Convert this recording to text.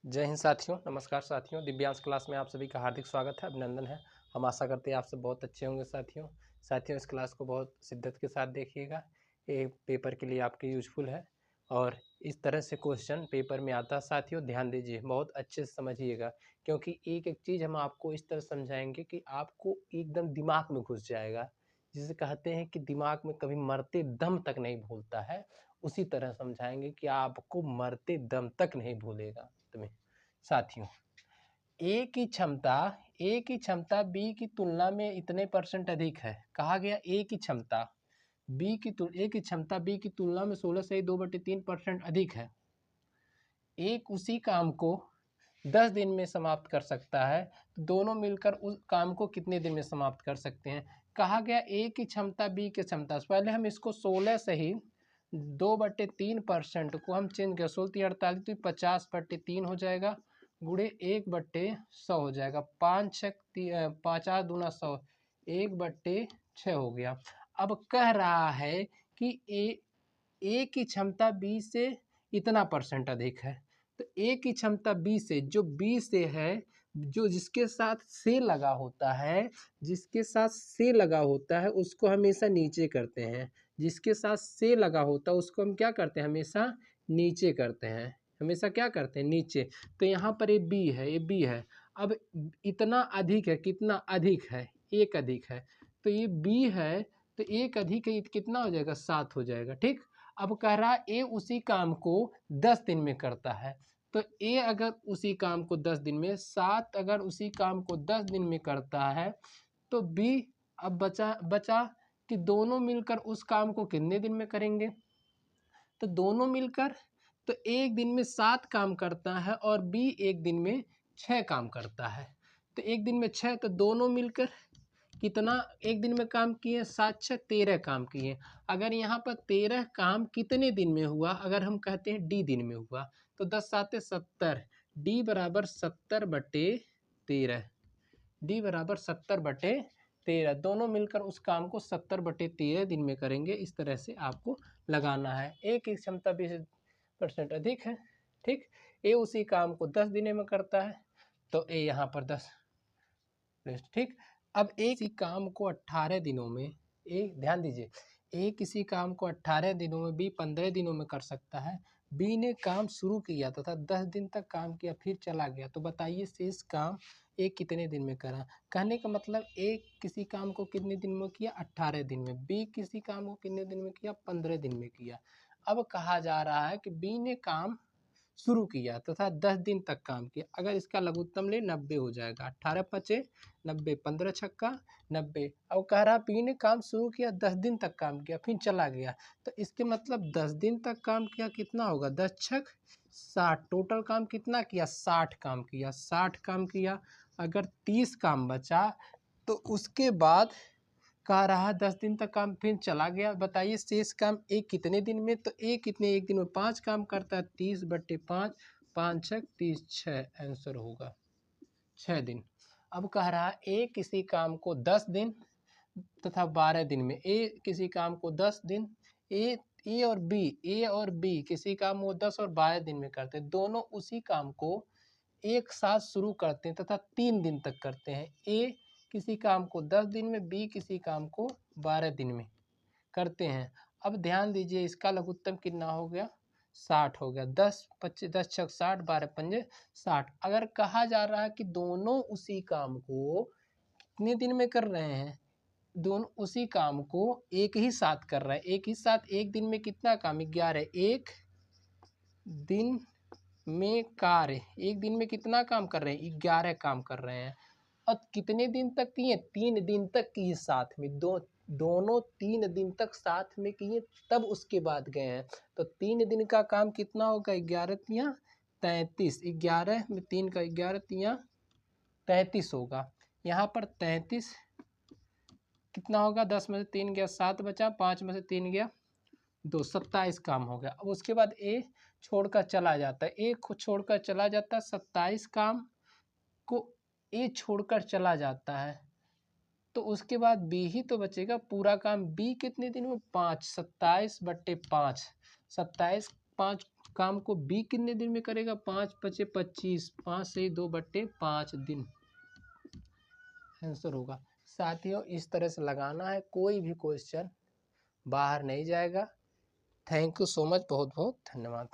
जय हिंद साथियों, नमस्कार साथियों। दिव्यांश क्लास में आप सभी का हार्दिक स्वागत है, अभिनंदन है। हम आशा करते हैं आप सब बहुत अच्छे होंगे साथियों इस क्लास को बहुत शिद्दत के साथ देखिएगा। ये पेपर के लिए आपके यूजफुल है और इस तरह से क्वेश्चन पेपर में आता है साथियों। ध्यान दीजिए, बहुत अच्छे से समझिएगा, क्योंकि एक एक चीज़ हम आपको इस तरह समझाएंगे कि आपको एकदम दिमाग में घुस जाएगा। जिसे कहते हैं कि दिमाग में कभी मरते दम तक नहीं भूलता है, उसी तरह समझाएंगे कि आपको मरते दम तक नहीं भूलेगा तुम्हें। साथियों, ए की क्षमता बी की तुलना में इतने परसेंट अधिक है। कहा गया ए की क्षमता बी की तुलना में 16 से 2/3% अधिक है। एक उसी काम को 10 दिन में समाप्त कर सकता है, तो दोनों मिलकर उस काम को कितने दिन में समाप्त कर सकते हैं। कहा गया ए की क्षमता बी की क्षमता, पहले हम इसको 16 से ही 2/3% को हम चेंज कर 16 तो 50/3 हो जाएगा, गुणे 1/100 हो जाएगा। 50 दूना 100, 1/6 हो गया। अब कह रहा है कि ए की क्षमता बी से इतना परसेंट अधिक है, तो ए की क्षमता बी से, जो बी से है, जो जिसके साथ से लगा होता है, उसको हमेशा नीचे करते हैं। जिसके साथ से लगा होता है उसको हम क्या करते हैं, हमेशा नीचे करते हैं। हमेशा क्या करते हैं, नीचे। तो यहाँ पर ये बी है। अब इतना अधिक है, कितना अधिक है, एक अधिक है, तो ये बी है, तो एक अधिक है, कितना हो जाएगा, 7 हो जाएगा। ठीक। अब कह रहा है ए उसी काम को 10 दिन में करता है, तो ए अगर उसी काम को 10 दिन में, 7 अगर उसी काम को 10 दिन में करता है, तो बी अब बचा कि दोनों मिलकर उस काम को कितने दिन में करेंगे। तो दोनों मिलकर तो एक दिन में 7 काम करता है और बी एक दिन में 6 काम करता है। तो एक दिन में 6, तो दोनों मिलकर कितना एक दिन में काम किए, 7 6 13 काम किए। अगर यहाँ पर 13 काम कितने दिन में हुआ, अगर हम कहते हैं डी दिन में हुआ, तो 10 7 70, डी बराबर 70/13, डी बराबर 70/13। दोनों मिलकर उस काम को 70/13 दिन में करेंगे। इस तरह से आपको लगाना है। ए की क्षमता 20% अधिक है। ठीक। ए उसी काम को 10 दिनों में करता है, तो ए यहाँ पर 10। ठीक। अब एक ही काम को 18 दिनों में, ध्यान दीजिए, ए किसी काम को 18 दिनों में, बी 15 दिनों में कर सकता है। बी ने काम शुरू किया तथा 10 दिन तक काम किया, फिर चला गया, तो बताइए शेष काम ए कितने दिन में करा। कहने का मतलब ए किसी काम को कितने दिन में किया, 18 दिन में। बी किसी काम को कितने दिन में किया, 15 दिन में किया। अब कहा जा रहा है कि बी ने काम शुरू किया तथा 10 दिन तक काम किया। अगर इसका लघुत्तम ले, 90 हो जाएगा। 18 5 90, 15 छक्का 90। अब कह रहा बी ने काम शुरू किया, 10 दिन तक काम किया, फिर चला गया, तो इसके मतलब 10 दिन तक काम किया, कितना होगा, 10 छक 60। टोटल काम कितना किया, 60 काम किया, 60 काम किया। अगर 30 काम बचा, तो उसके बाद कह रहा 10 दिन तक काम, फिर चला गया। बताइए शेष काम एक कितने दिन में, तो एक दिन में 5 काम करता है, 30/5, 5 6 30, 6 आंसर होगा 6 दिन। अब कह रहा ए किसी काम को 10 दिन तथा 12 दिन में, ए किसी काम को 10 दिन, ए और बी किसी काम को 10 और 12 दिन में करते हैं। दोनों उसी काम को एक साथ शुरू करते हैं तथा 3 दिन तक करते हैं। ए किसी काम को 10 दिन में, बी किसी काम को 12 दिन में करते हैं। अब ध्यान दीजिए, इसका लघुत्तम कितना हो गया, 60 हो गया। 10 25 10 6 60, 12 5 60। अगर कहा जा रहा है कि दोनों उसी काम को कितने दिन में कर रहे हैं, दोनों उसी काम को एक ही साथ कर रहे हैं, एक ही साथ एक दिन में कितना काम, 11। एक दिन में कार्य, एक दिन में कितना काम कर रहे हैं, 11 काम कर रहे हैं। अब कितने दिन तक किए, 3 दिन तक किए साथ में, दोनों 3 दिन तक साथ में किए, तब उसके बाद गए हैं। तो 3 दिन का काम कितना होगा, 11 तियाँ 33, 11 में 3 का 11 तियाँ 33 होगा। यहाँ पर 33 कितना होगा, 10 में से 3 गया, 7 बचा, 5 में से 3 गया, 2, 27 काम हो गया। अब उसके बाद ए छोड़कर चला जाता है, ए को छोड़कर चला जाता है, 27 काम को ए छोड़कर चला जाता है, तो उसके बाद बी ही तो बचेगा। पूरा काम बी कितने दिन में, 5, 27/5, 27 5 काम को बी कितने दिन में करेगा, 5×5 = 25, 5 से 2/5 दिन आंसर होगा। साथियों इस तरह से लगाना है, कोई भी क्वेश्चन बाहर नहीं जाएगा। थैंक यू सो मच, बहुत बहुत धन्यवाद।